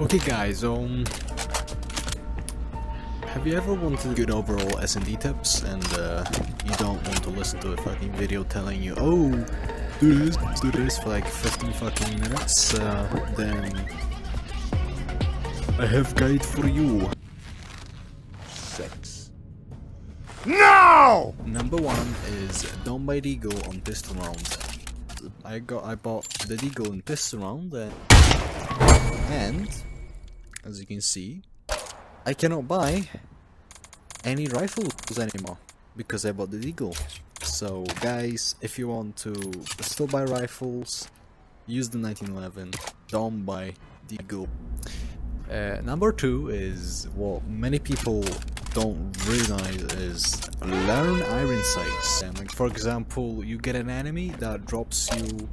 Okay guys, have you ever wanted good overall SND tips and you don't want to listen to a fucking video telling you, oh, do this for like 15 fucking minutes, then I have guide for you. 6. No! Number 1 is don't buy Deagle on pistol round. I bought the Deagle in pistol round and as you can see, I cannot buy any rifles anymore because I bought the Deagle. So guys, if you want to still buy rifles, use the 1911, don't buy Deagle. Number 2 is what many people don't realize is learn iron sights. And like for example, you get an enemy that drops you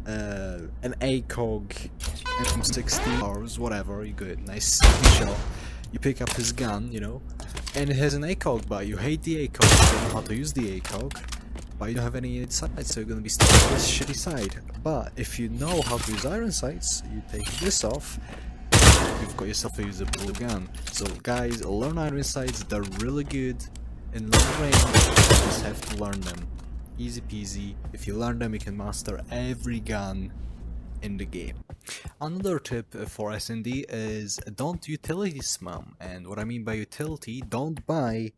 an ACOG, M60 or whatever, you get a nice shot, you pick up his gun, you know, and it has an ACOG, but you hate the ACOG, you don't know how to use the ACOG, but you don't have any sights, so you're gonna be stuck with this shitty side. But if you know how to use iron sights, you take this off, you've got yourself a usable gun. So guys, learn iron sights, they're really good in long range, you just have to learn them. Easy peasy. If you learn them, you can master every gun in the game. Another tip for SND is don't utility spam, and what I mean by utility, don't buy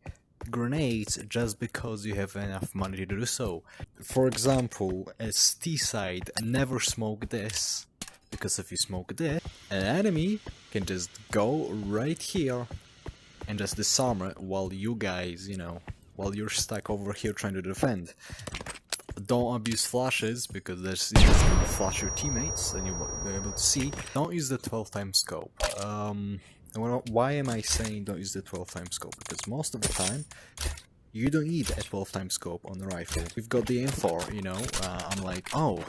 grenades just because you have enough money to do so. For example, as T-side, never smoke this, because if you smoke this, an enemy can just go right here and just disarm it while you guys, you know, while you're stuck over here trying to defend. Don't abuse flashes because there's you can flash your teammates and you'll be able to see. Don't use the 12x scope. Why am I saying don't use the 12x scope? Because most of the time you don't need a 12x scope on the rifle. We've got the M4, you know. I'm like, oh,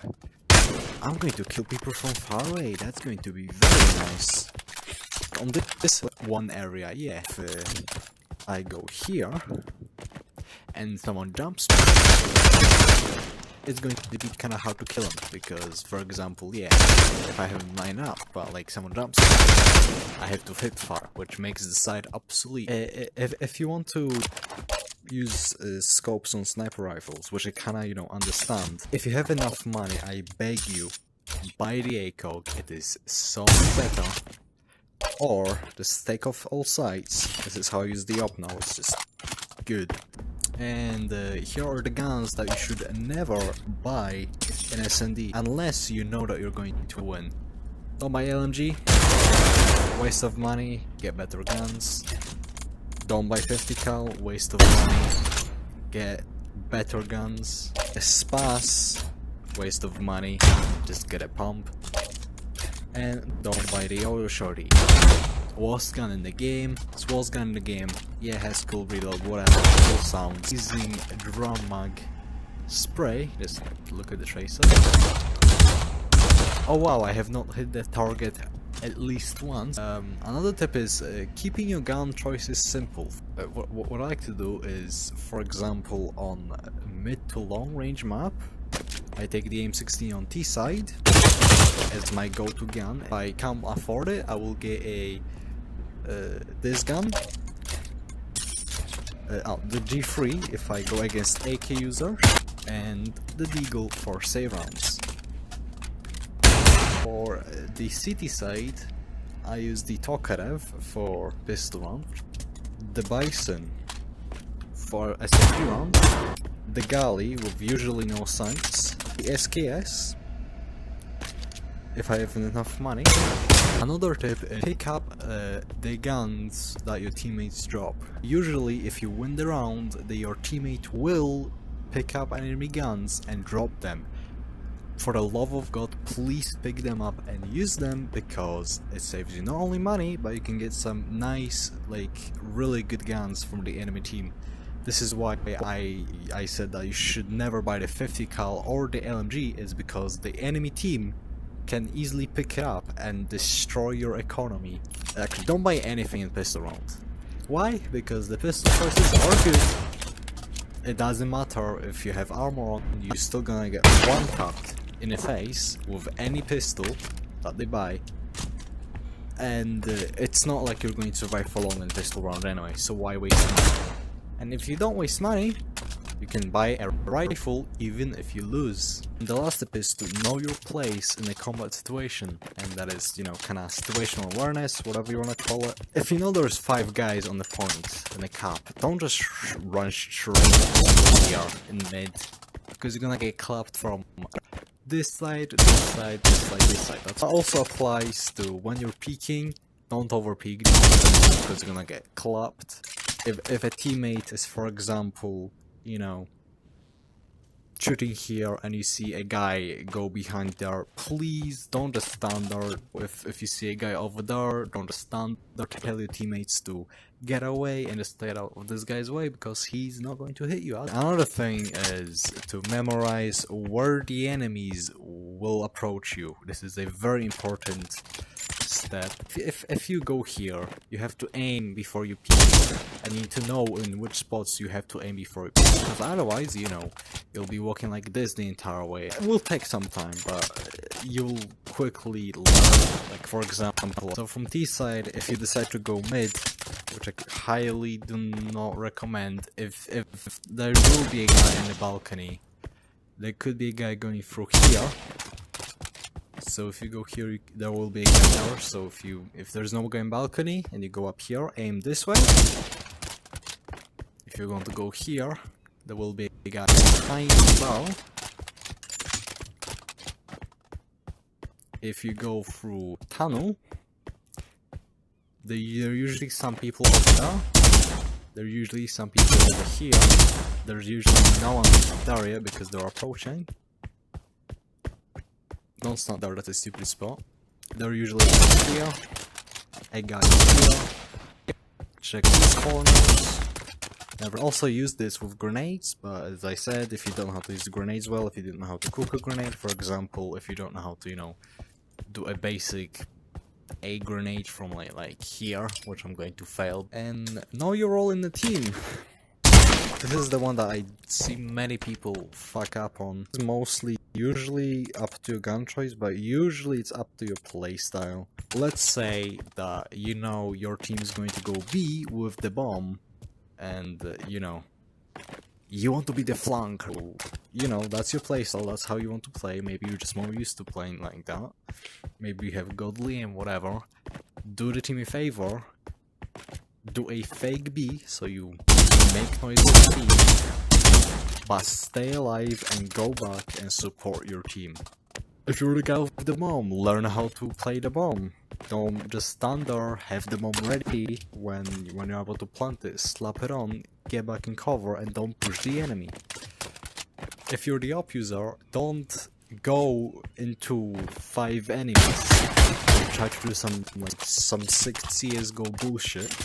I'm going to kill people from far away. That's going to be very nice. On this one area, yeah. If I go here and someone jumps me, it's going to be kind of hard to kill him because, for example, yeah, if I have him lined up, but like someone jumps me, I have to hit far, which makes the sight obsolete. If you want to use scopes on sniper rifles, which I kind of, you know, understand, if you have enough money, I beg you, buy the ACOG. It is so much better. Or just take off all sights. This is how I use the op now. It's just good. And here are the guns that you should never buy in SND unless you know that you're going to win. Don't buy LMG, waste of money, get better guns. Don't buy 50 cal, waste of money, get better guns. A SPAS, waste of money, just get a pump. And don't buy the auto shorty. Worst gun in the game, it's worst gun in the game. Yeah, has cool reload, whatever, cool sounds. Using a drum mag spray, just look at the tracer. Oh wow, I have not hit the target at least once. Another tip is keeping your gun choices simple. What I like to do is, for example, on mid to long range map, I take the M60 on T side as my go-to gun. If I can't afford it, I will get a this gun, the G3 if I go against AK users, and the Deagle for save rounds. For the city side, I use the Tokarev for pistol round, the Bison for SMG round, the Gali with usually no sights, the SKS if I have enough money. Another tip is pick up the guns that your teammates drop. Usually if you win the round, your teammate will pick up enemy guns and drop them. For the love of God, please pick them up and use them because it saves you not only money, but you can get some nice, like, really good guns from the enemy team. This is why I said that you should never buy the 50 cal or the LMG, is because the enemy team can easily pick it up and destroy your economy. Actually, don't buy anything in pistol round. Why? Because the pistol choices are good. It doesn't matter if you have armor on, you're still gonna get one tapped in the face with any pistol that they buy. and it's not like you're going to survive for long in pistol round anyway, so why waste money? And if you don't waste money, you can buy a rifle even if you lose. And the last tip is to know your place in a combat situation, and that is, you know, kinda situational awareness, whatever you wanna call it. If you know there's 5 guys on the point in a cap, don't just run straight here in mid, because you're gonna get clapped from this side, this side, this side, this side. That also applies to when you're peeking. Don't over peek because you're gonna get clapped. If a teammate is, for example, you know, shooting here and you see a guy go behind there, please don't just stand there. If you see a guy over there, don't just stand there. Tell your teammates to get away and just stay out of this guy's way, because he's not going to hit you out. Another thing is to memorize where the enemies will approach you. This is a very important step. If you go here, you have to aim before you peek, and you need to know in which spots you have to aim before you peek, because otherwise, you know, you'll be walking like this the entire way. It will take some time, but you'll quickly learn. Like, for example, so from T side, if you decide to go mid, which I highly do not recommend, if there will be a guy in the balcony, there could be a guy going through here. So if you go here, there will be a guy there. So if there's no guy in balcony and you go up here, aim this way. If you're going to go here, there will be a guy behind the bar. If you go through tunnel, there are usually some people over there. There are usually some people over here. There's usually no one in that area because they're approaching. Don't stand there, that's a stupid spot. They're usually here. A guy here. Check these corners. Never also use this with grenades, but as I said, if you don't know how to use grenades well, if you don't know how to cook a grenade, for example, if you don't know how to, you know, do a basic A grenade from like here, which I'm going to fail, and know your role in the team. This is the one that I see many people fuck up on. It's mostly usually up to your gun choice, but usually it's up to your playstyle. Let's say that you know your team is going to go B with the bomb, and you know, you want to be the flank. You know, that's your playstyle, that's how you want to play. Maybe you're just more used to playing like that. Maybe you have godly and whatever. Do the team a favor. Do a fake B, so you make noise with B, but stay alive and go back and support your team. If you're the guy with the bomb, learn how to play the bomb. Don't just stand there, have the bomb ready when you're able to plant it, slap it on, get back in cover, and don't push the enemy. If you're the op user, don't go into 5 enemies. Try to do some sick CSGO bullshit.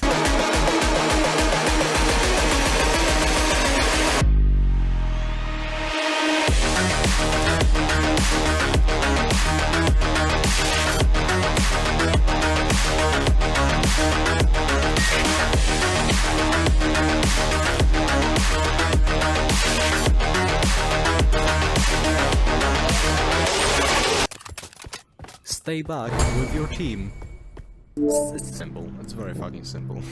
Stay back with your team. It's simple. It's very fucking simple.